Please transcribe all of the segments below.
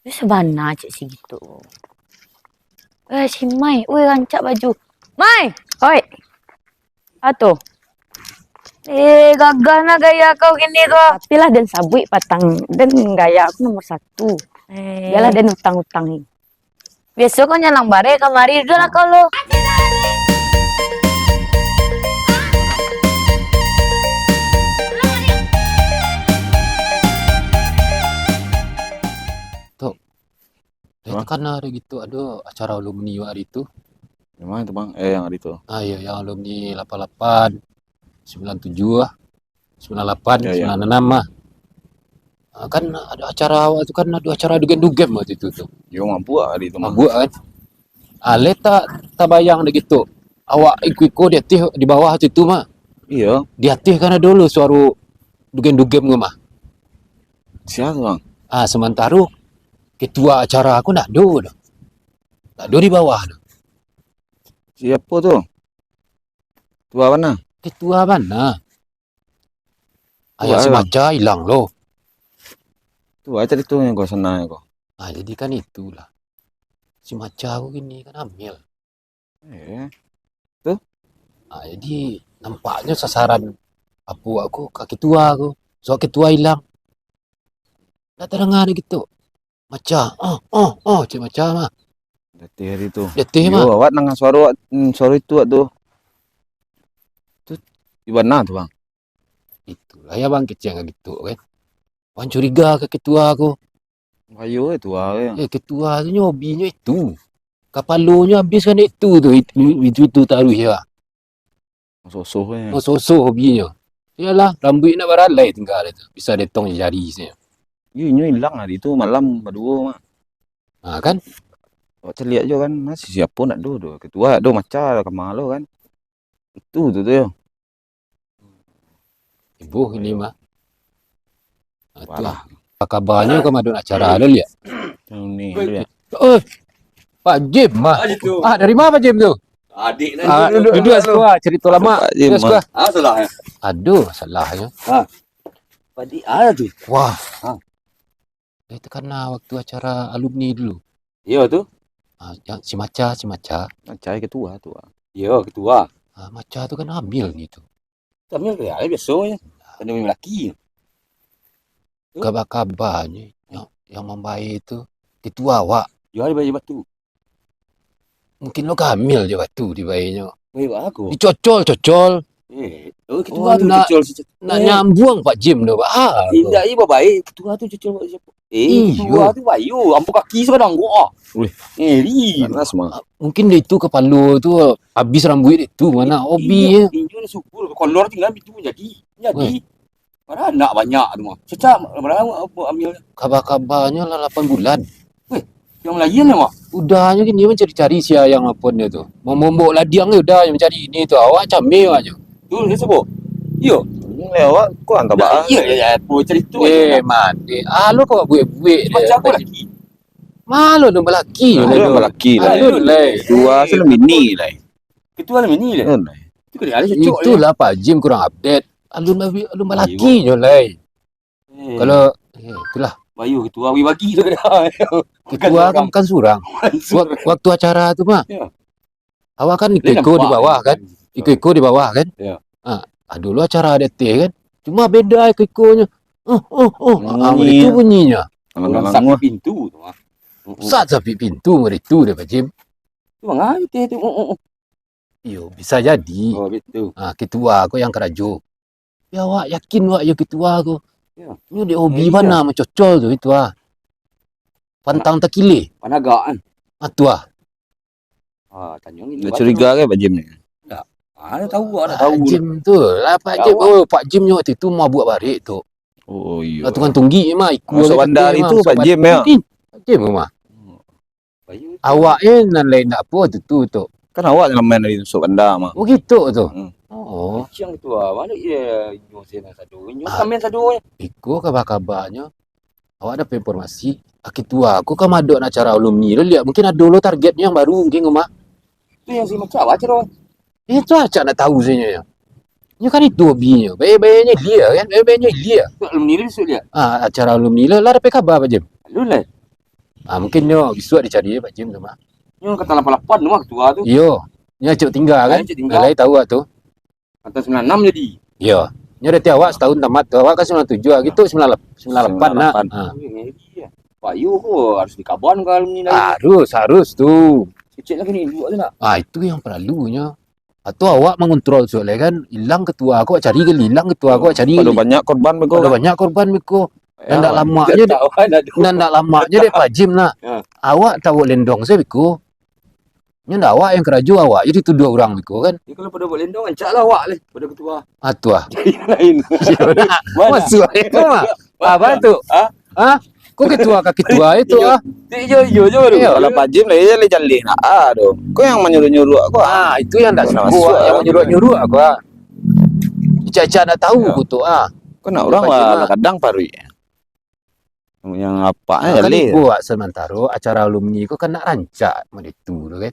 Sabana cik si gitu. Si Mai, rancak baju. Mai, oi. Atuh. Gagal na gaya kau gini kau. Tapi lah dan sabui patang dan gaya aku nomor 1. Biarlah dan utang-utang. Besok kau nyalang bare kamari dulu lah kau lo. Itu kan ada gitu, ada acara alumni hari itu. Yang mana itu bang? Yang hari itu. Iya, yang alumni 88, 97 lah, 98, Ya, 96 mah. Kan ada acara waktu kan ada acara dugen-dugen waktu itu tuh. Yo mampu hari itu mah. Mampu kan. Ale tak bayang deh gitu. Awak iko di atas di bawah itu mah. Iya. Di atas kan ada dulu suara dugen-dugen mah. Siapa bang? Sementara ketua acara aku nak do dah. Tak do di bawah dah. Siapa tuh? Tua mana? Ketua mana? Ayah Tua, si Maca hilang loh. Tua aja itu yang kau senang kau. Jadi kan itulah. Si Maca aku gini kan hamil. Tuh? Jadi nampaknya sasaran aku ke ketua aku. So ketua hilang. Tak terdengar gitu. Maca, cik Maca mah. Detik hari itu. Detik mah. Yo, awak nang suara itu tuh. Tuh di mana tuh bang? Itulah ya bang kecil gitu kan. Wan curiga ke ketua aku. Ayo itu ya. Ketua tu hobinya itu. Kapalonya habis kan itu taruh ya. Sosoh ya. Sosok hobinya. Iyalah, rambut nak baralai tinggal itu. Bisa detong jari sini. Iya hilang hari itu malam berdua mah. Kan? Awak lihat aja kan masih siapa nak do ketua do maca kemana lo kan. Itu tuh ya. Ibu ini mah. Parah. Apa kabarnya kamu ada acara lo lihat? Ini ya. Pak Jim mah. Dari mana Pak Jim tuh? Adik Duduk sekolah cerita lama. Pak Jim mah. salahnya. Aduh, salahnya. Adik ada tuh. Wah. Itu karena waktu acara alumni dulu. Iya tuh. Yang si Maca. Maca ketua tuh. Iya ketua. Maca tuh kan hamil gitu. Hamil ya biasanya. Kan demi laki. Kabar-kabarnya yang membaik itu ketua awak. Jual bayi batu. Mungkin lo hamil je batu di bayinya. Bayi aku. Dicocol. Ketua tu cucul. Nak nyambung Pak Jim tu. Tidak, iya baik. Ketua tu cucul siapa? Ketua tu bayu. Ampu kaki sekarang gua. Panas mah. Mungkin dia itu kepala tu habis rambut itu mana hobi ya. Injun syukur kolor tinggal itu jadi. Mana anak banyak tu mah. Cecak berapa ambil. Kabar-kabarnya lah 8 bulan. Yang lain mah. Udahnya gini mencari-cari siapa yang apa dia tu. Mau ladiang dia udah yang mencari ini tu. Awak camil aja. Tu dia sebut. Iya. Lewat kau antar bah. Iya, boleh cerita. Mati. Lu kau buik-buik Macam aku lagi. Malu lu belaki. Lu laki lah. Dua selalu mini lah. Ketua lah ni lah. Itu kali ada cocok. Itulah Pak Jim kurang update. Alun belaki je lah. Kalau itulah Bayu ketua bagi tu ketua kan surang. Waktu acara tu mah. Ya. Awak kan ikut di bawah kan? Ikut di bawah kan? Ya. Dulu acara ada kan? Cuma beda ikutnya. Itu bunyinya. Orang sapi pintu tu mah. Saat sapi pintu itu dia Pak Jim. Tu mah itu. Iyo, bisa jadi. Oh gitu. Ketua aku yang kerajo. Ya awak yakin awak ya ketua aku. Ya. Ini dia hobi mana mencocol tu itu Pantang tekile. Panagaan. Tu Tanya ni. Dah curiga ke Pak Jim ni? Ada tahu. Pak Jim tu lah Pak Jim. Pak Jim waktu itu mau buat barik tu. Oh iya. Tukang tunggi mah ikut. Masuk bandar itu Pak Jim ya. Pak Jim mah. Awak nan lain tak apa tu. Kan awak yang main dari masuk bandar mah. Oh gitu tu. Siang tu mana dia nyusin satu. Nyusamin satu. Ikut kabar-kabarnya. Awak ada informasi. Ketua aku kan ada acara alumni. Lo lihat mungkin ada lo targetnya yang baru mungkin rumah. Tu yang si macam apa cerah. Itu aja nak tahu sebenarnya. Ini kan itu hobinya. Bayi-bayinya dia kan. Bayi-bayinya dia. Tu alumni dia besok dia. Acara alumni lah ada kabar Pak Jim. Lu lah. Mungkin yo besok dicari Pak Jim tu mah. Nyo kata 88 tu mah ketua tu. Yo, nya cuk tinggal kan. Cuk tinggal. Lai tahu tu. Kata 96 jadi. Yo. Nya dah awak setahun tamat tu. Awak kan 97 gitu 98 nak. 98. Ha. Iya. Pak Yu kok harus dikaban ke alumni lagi. Harus tu. Kecil lagi ni dua tu nak. Itu yang perlunya. Atau awak mengontrol soalnya kan hilang ketua aku cari gali hilang ketua aku cari Ada gali. banyak korban bego. Ada banyak korban beko. Dan tak lamanya Dia dek. tahu kan ada. Dan tak lamanya dek Pak Jim nak. Ha. Awak tahu lendong saya beko. Nya ndak awak yang keraju awak jadi tuduh orang beko kan. Dia kalau pada buat lendong ancaklah awak le pada ketua. Atu ah. Lain. Mana? Masuk itu mah. Apa tu? Ha? Kok ketua ke ketua itu ah? Dia hijau je tu. Iya. Kalau Pak Jim lah dia jalih nak aduh. Kau yang menyuruh-nyuruh aku. Itu yang tak Kena suka masuk, yang ah. menyuruh-nyuruh aku ah. Ica-ica nak tahu Ya. aku tu ah. Kau nak orang Pak Jim lah lah. kadang parui. Yang apa Kan jalih. buat sementara acara alumni ku kan nak rancak macam itu tu kan.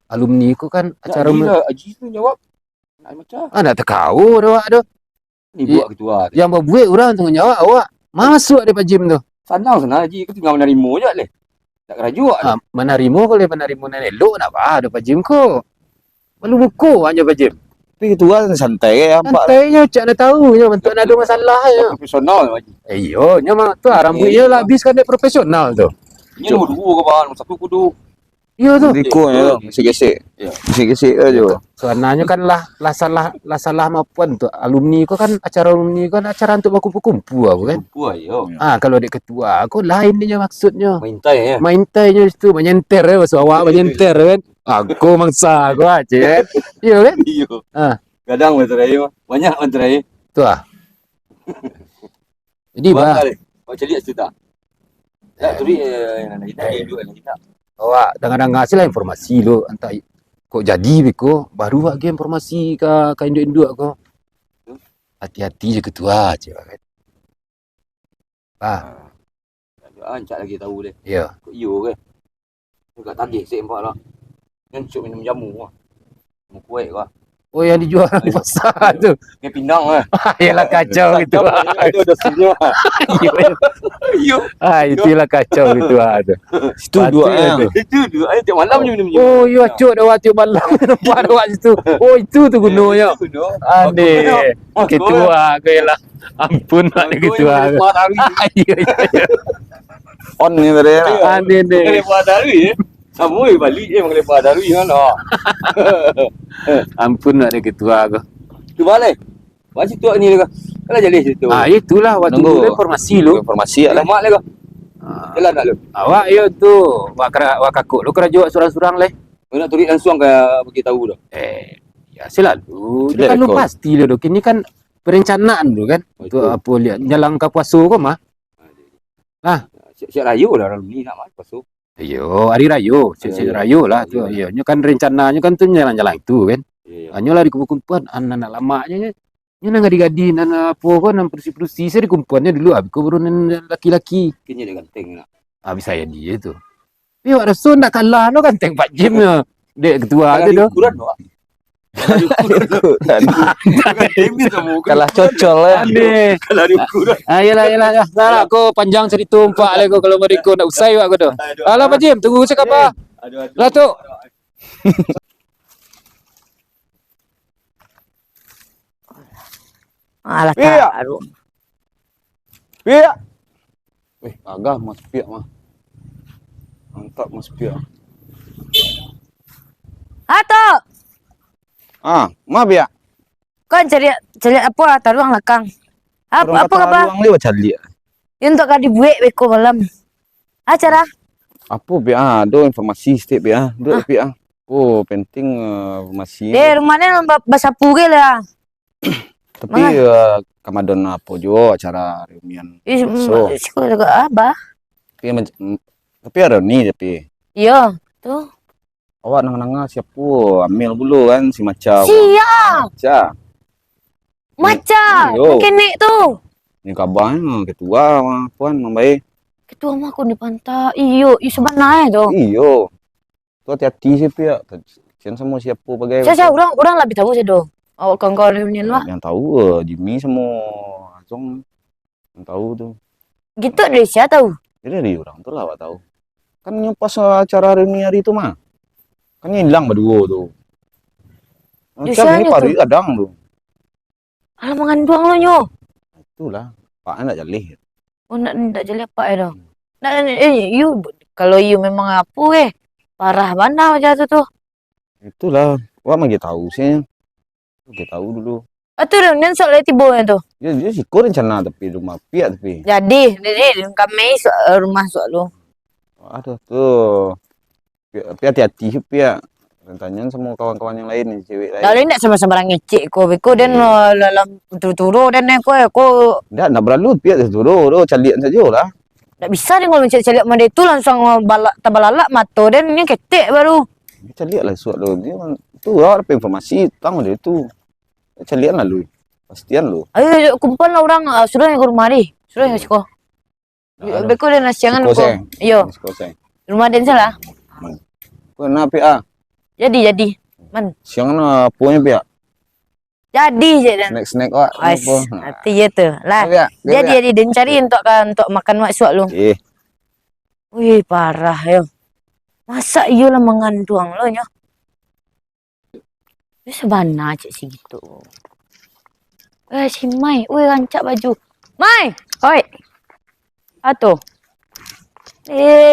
Alumni ku kan acara Aji tu jawab. Nak macam. nak tekau dah awak tu. Ni buat ketua tu. Yang berbuat orang tengah jawab awak. Masuk dia Pak Jim tu. Senang Haji. Kau tinggal menerima je le. Tak keraju awak. Menarimu kalau menarimu nak elok nak apa ada Pak Jim ku. Malu buku aja Pak Jim. Tapi ketua santai ya apa. Santainya cak nak tahu nya bentuk nak ada masalah ya. Profesional Haji. Iyo, nya mah tu rambutnya lah habis kan dia profesional tu. Ini nombor 2 ke bahan. Satu kudu. Iyo tu. Rikunya tu, gesek-gesek. Ya. Gesek-gesek aja. Soalnya kan lah salah mapuan tu. Alumni ku kan acara alumni kan acara untuk berkumpul-kumpul aku kan. Kumpul yo. Kalau dia ketua aku lain dia maksudnya. Main tai ya. Main tainya situ menyenter ya so awak menyenter kan. Aku mangsa aku aja kan. Iya kan? Iyo. Ah. Kadang materai mah. Banyak materai. Tu ah. Jadi bah Kau cari situ tak? Tak turi nak hidup nak. awak kadang-kadang ngasih lah informasi lo entah kok jadi beko baru lagi informasi ke induk-induk aku. Hati-hati je ketua aja kan. Ancak lagi tahu dia. Ya. Kau iyo ke? Dekat tagih sik empat lah. Kan cuk minum jamu lah. Jamu kuek lah. Oh yang dijual di pasar tu. Dia pindang lah. Yalah kacau gitu. Ada semua. Iyo. Itulah kacau gitu tu. Itu dua yang. Itu dua. Tiap malam je minum jamu. Oh, you acuk dah waktu malam nampak awak situ. Oh, itu tu gunanya. Ade. Ketua aku yalah. Ampun nak dia ketua aku. Ya, ya. On ni tadi. Ade Mengenai deh. Padarui Sama balik mengenai Padarui kan. Ampun nak dia ketua aku. Tu balik. Macam tu ni lah. Kalau jadi situ. Itulah waktu Tunggu. dulu informasi lu. Informasi lah. Mak lah kau. Jalan nak lu. Awak yo tu wak kakuk lu kena jual surang-surang leh. Kau nak turik langsung ke bagi tahu dah. Ya selalu. Dia Sudah kan lu rekod. pasti lu dok. Ini kan perencanaan lu kan. Tu apa lihat nyalang ke puasu kau mah. Siap rayu lah orang ni nak masuk. Yo, hari rayo, siap rayo lah tu. Yo, nya kan rencananya kan tu jalan-jalan itu kan. Ya. Hanya lah di kumpulan anak-anak lamanya nya. Nya nang gadi-gadi nang apa kan nang persi-persi saya di kumpulannya dulu habis kau baru nang laki-laki. Kini dia ganteng nak. Habis saya dia tu. Yo, Rasul nak kalah no kan teng Pak Jim nya. Dek ketua tu tu. Ukuran doa. Ini sama Kalah cocol ya. Ade. Kalau ada ukuran. Yalah. Salah aku panjang cerita umpak lah aku kalau mereka nak usai aku tu. Alah Pak Jim, tunggu cakap apa? Lah tu. Alah Iya. taruh. Pia. Agak mas pia mah. Mantap mas pia. Hato, Mah pia. kan cari apa taruh ang lakang. Apa kapa? Ruang lewat cari. Yun to kadi buek beko malam. Acara Apa pia? Do informasi setiap pia. Do pia. Oh, penting informasi. de rumahnya basapu ge lah. Tapi Kamadon apa juga acara reunian. So. Siko juga abah. Tapi ada ni tapi. Iya, tuh. Awak nang-nang siapa? Ambil dulu kan si Maca. Sia, Maca. maca. Yo. Kenek tuh. Ni kabarnya ketua puan membaik. Ketua mah aku di pantai. Iyo, sebenarnya tuh. Iyo. Tu hati-hati sih pia. Kian semua siapa bagai. Saya orang lebih tahu sih do. Oh, kawan-kawan reunian lah. Yang tahu Jimmy semua Azong yang tahu tu. Gitu deh, saya tahu. Jadi dari orang tu lah awak tahu. Kan yang pas acara reuni hari itu mah. Kan hilang berdua tuh. Macam ini Biasanya pari kadang tuh. Alah mengandung lo nyo. Itulah. Pak anak jalih. Oh nak jadi apa ya dong? Nak you kalau you memang apa parah mana macam tu. Itulah. Wah mah tahu sih. Kita tahu dulu. Atau reunian soal tiba tu. Dia sikut rencana tapi rumah piak tapi. Jadi kami rumah soal lu. Aduh tuh. Piak hati-hati piak. Tanya sama kawan-kawan yang lain nih, cewek lain. Lalu nak sama-sama ngecek ko beko dan dalam turu-turu dan ko Nggak berlalu piak turu calian saja lah. tak bisa dia kalau mencari mana itu langsung tabalala mato dan ini ketek baru. Calian lah suat lo. Dia kan tu apa informasi tang dia tu. Calian lah lu. Pastian lu. Ayo kumpul lah orang sudah yang ke rumah ni. Sudah yang sekolah. Beko dan nasiangan ko. Iyo. Rumah den salah. Kena piak. Jadi. Man. Siang na punya piak. Jadi je dan. Snack wak. Hati je tu. Lah. Jadi den cari untuk makan mak suak lu. Wih parah yo. Masa iyo lah mengandung lo nyo. Ini sebana cik si gitu. Si Mai, rancak baju. Mai, hoi. Atuh.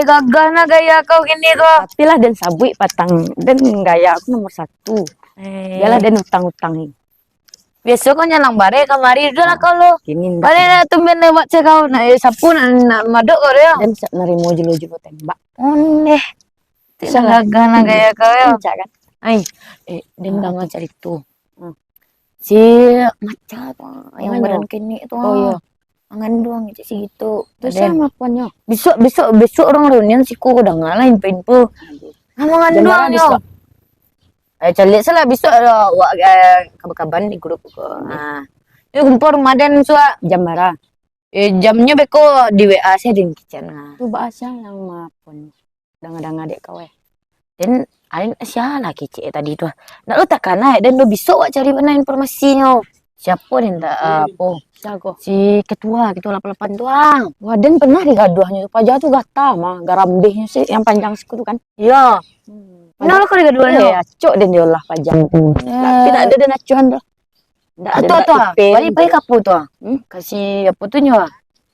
Gagah na gaya kau gini tu. Tapi lah dan sabui patang dan gaya aku nomor 1. Biarlah dan utang-utang ni. Biasa kau nyalang bare kamari dulu lah kau lo. Kini bare na tumben lewat cek kau na sapu nak madok kau dia. Dan nerimo jelo-jelo tembak. Oneh. Tidak gagah na gaya kau ya. Kan? Ay, dendang cari tu. Si maca tu, yang badan kini tu. Oh iya. Mengandung cik si gitu. Terus sama punya. Besok orang reunian siku udah ngalahin info. Mengandung yo. Calik salah besok ada kabar-kabar di grup ko. Ini kumpul Ramadan suah jam berapa? Jamnya beko di WA saya di kitchen. Tu bahasa yang mapun. Danga-danga dek kau Dan alin siapa kecik tadi tu. Nak lu takkan dan lu besok wak cari mana informasinya. Siapa dia tak apa? Siapa? Si ketua 88 tu orang. Wah, dan pernah digaduhnya tu. Pajak tu gata mah, garam dehnya sih yang panjang siku tu kan. Iya. Kenapa kau digaduhnya? Ya, acok dan dia olah pajak. Tapi tak ada dan acuan tu. Tak ada tu. Balik kapu tu. Kasih apa tu nyo?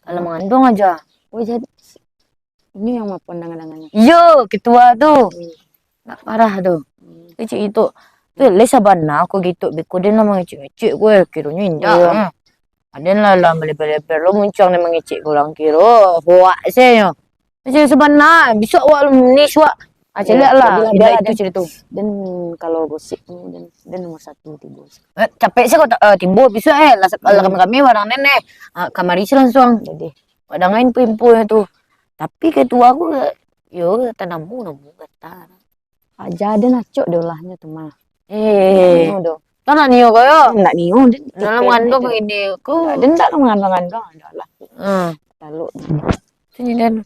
Kalau mengandung aja. Oh, jadi ini yang maupun dangan-dangannya. Iya, ketua tu. Nak parah tu. Kecik itu. Tu lesa bana aku gitu beko dia nama ngecek gue kiranya indah. Ada lah beli-beli lo muncang dia mengecek orang kira. Buat saya. Macam sebenarnya besok awak ni suak. Celiak lah. Bila itu cerita. Dan kalau gosip dan nomor 1 timbul. Capek sih kau timbul besok lah kami barang nenek. Kamar isi langsung. Jadi padangain pimpu itu. Tapi ketua aku yo tanamu namu kata. Aja ada nacok dia olahnya tu mah. Tak nak niu kau yo? Nak niu. Dalam mengandung ini kau. Dia tak mengandung adalah. Lalu. Sini dan.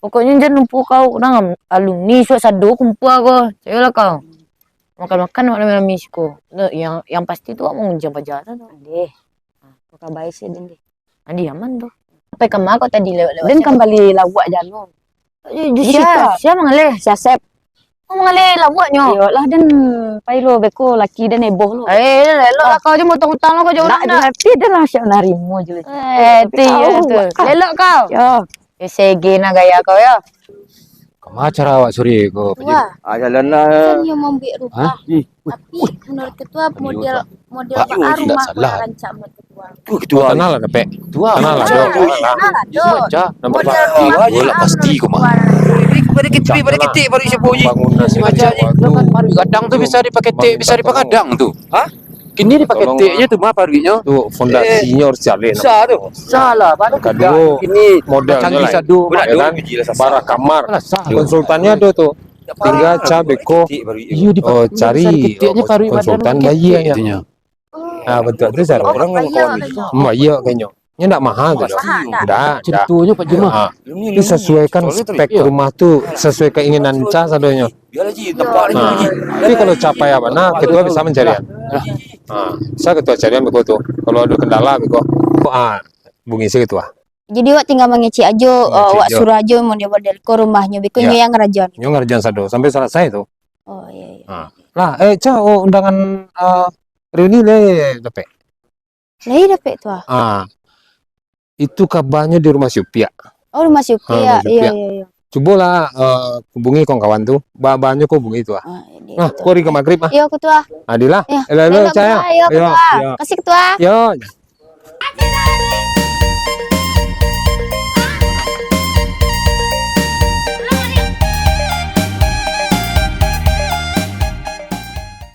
Pokoknya jangan lupa kau orang alumni suasado kumpul aku. Saya lah kau. Makan-makan malam misku. Yang pasti tu mau menjam pajaran tu. Ade. Kau baik sih dan deh. Ade aman tu. Sampai kemana kau tadi lewat-lewat? Dan kembali lawak jalan. Siapa mengalih? Siasep. Mengalih lawaknya. Iyalah dan pailo beko laki dan heboh lo. Lelok lah kau je motong-motong lo kau jauh nak. Tapi dia lah siap narimo je. Lelok kau. Ya. SG na gaya kau ya. Kemana cara awak suri ko Ketua, Jalan lah. kan yang mau ambil rumah. Tapi menurut ketua model apa rumah salah. rancak menurut ketua. Ketua kenal lah Pek. Ketua. Kenal lah. Nah, Baca nama bola pasti ko mah. Pada ketik baru siapa bunyi. Bangunan kadang tu bisa dipakai tik, bisa dipakai kadang tu. Hah? Kini dipakai tiknya tu mah parunya. Tu fondasinya harus jalan. Sah tu. Salah, pada Kedua, ini modelnya canggih lain. sadu. Berat Ya kan? Bara kamar. Konsultannya ada tuh. Tinggal cabeko. Iya Oh, cari tiknya paru konsultan bayi ya. Ah, betul tu cara orang Bayar kawan. Iya kayaknya. Nya enggak mahal gitu. Enggak. Ceritanya Pak Juma. Itu sesuaikan spek rumah tuh sesuai keinginan Ca sadonya. Biar aja tempat ni lagi. Tapi kalau capai apa nah ketua bisa mencarian. Saya ketua carian begitu tuh. Kalau ada kendala begitu. Bungi sih ketua. Jadi wak tinggal mengeci aja, Mengeci wak aja. suruh aja mau dia model ke rumahnya, bikin Ya. yang rajon. Nyo ngerjain sado sampai selesai tuh. Oh iya. Iya. Lah, Ca, undangan reuni le dapat. Lah iya dapet tuh. Itu kabarnya di rumah Supia. Oh rumah Syupi ya. Rumah Iya Syupi, iya iya. Coba lah hubungi kawan tuh. Banyak kok hubungi itu. Iya, Nah, betul. kau ke maghrib ah. Iya ketua. Adilah. Iya. Elo Iya Ca ya. ketua. Iya ketua. Yo. Kasih ketua. Yo.